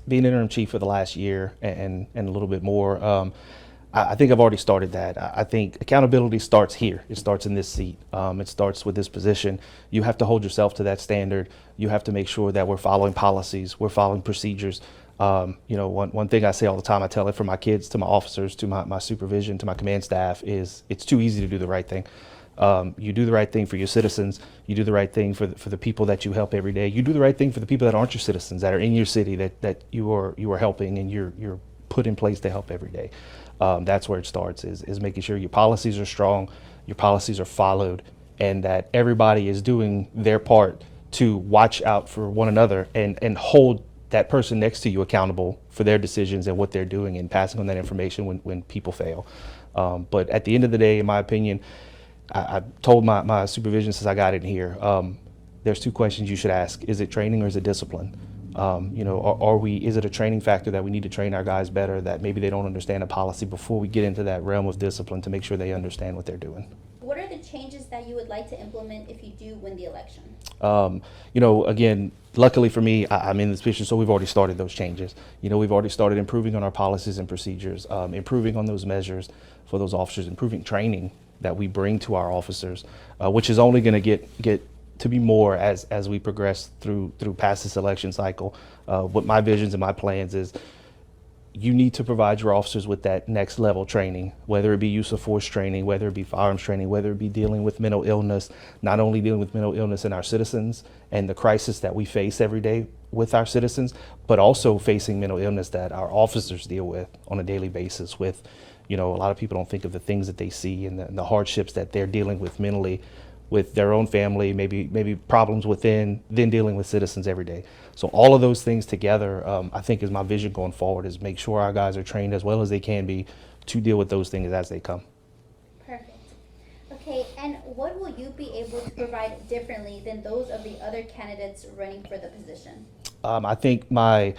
being interim chief for the last year and a little bit more, I think I've already started that. I think accountability starts here. It starts in this seat. It starts with this position. You have to hold yourself to that standard. You have to make sure that we're following policies, we're following procedures. One thing I say all the time, I tell it from my kids to my officers to my supervision to my command staff is it's too easy to do the right thing. You do the right thing for your citizens. You do the right thing for the people that you help every day. You do the right thing for the people that aren't your citizens, that are in your city, that you are helping and you're put in place to help every day. That's where it starts, is making sure your policies are strong, your policies are followed, and that everybody is doing their part to watch out for one another and hold that person next to you accountable for their decisions and what they're doing and passing on that information when people fail. But at the end of the day, in my opinion, I've told my supervision since I got in here, there's two questions you should ask. Is it training or is it discipline? Is it a training factor that we need to train our guys better, that maybe they don't understand a policy before we get into that realm of discipline to make sure they understand what they're doing? What are the changes that you would like to implement if you do win the election? Again, luckily for me, I'm in this position, so we've already started those changes. We've already started improving on our policies and procedures, improving on those measures for those officers, improving training that we bring to our officers, which is only going to get to be more as we progress through past this election cycle. What my visions and my plans is, you need to provide your officers with that next level training, whether it be use of force training, whether it be firearms training, whether it be dealing with mental illness, not only dealing with mental illness in our citizens and the crisis that we face every day with our citizens, but also facing mental illness that our officers deal with on a daily basis with, a lot of people don't think of the things that they see and the hardships that they're dealing with mentally with their own family, maybe problems within, then dealing with citizens every day. So all of those things together, I think is my vision going forward, is make sure our guys are trained as well as they can be to deal with those things as they come. Perfect. Okay, and what will you be able to provide differently than those of the other candidates running for the position? I think my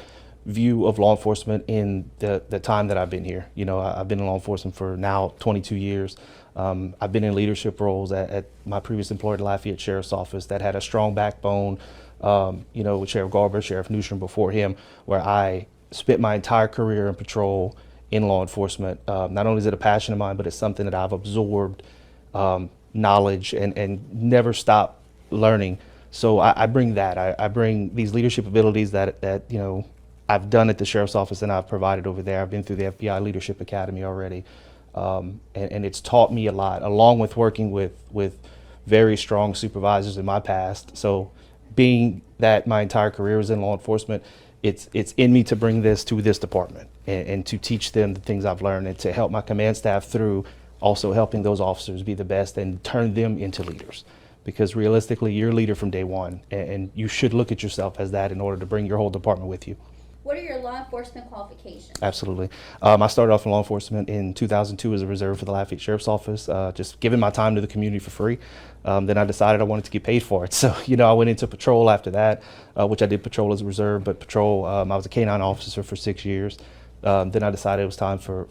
view of law enforcement in the time that I've been here. I've been in law enforcement for now 22 years. I've been in leadership roles at my previous employer, the Lafayette Sheriff's Office, that had a strong backbone, with Sheriff Garber, Sheriff Newstrom before him, where I spent my entire career in patrol in law enforcement. Not only is it a passion of mine, but it's something that I've absorbed knowledge and never stop learning. So I bring that. I bring these leadership abilities that I've done at the Sheriff's Office and I've provided over there. I've been through the FBI Leadership Academy already. And it's taught me a lot, along with working with very strong supervisors in my past. So being that my entire career was in law enforcement, it's in me to bring this to this department and to teach them the things I've learned and to help my command staff through also helping those officers be the best and turn them into leaders. Because realistically, you're a leader from day one, and you should look at yourself as that in order to bring your whole department with you. What are your law enforcement qualifications? Absolutely. I started off in law enforcement in 2002 as a reserve for the Lafayette Sheriff's Office, just giving my time to the community for free. Then I decided I wanted to get paid for it. So, I went into patrol after that, which I did patrol as a reserve, but patrol, I was a K-9 officer for 6 years. Then I decided it was time for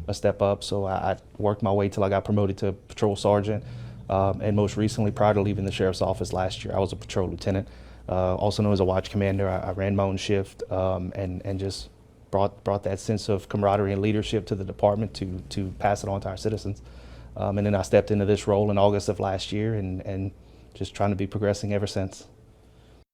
a step up. So I worked my way till I got promoted to patrol sergeant. And most recently, prior to leaving the Sheriff's Office last year, I was a patrol lieutenant. Also known as a watch commander. I ran my own shift and just brought that sense of camaraderie and leadership to the department to pass it on to our citizens. And then I stepped into this role in August of last year and just trying to be progressing ever since.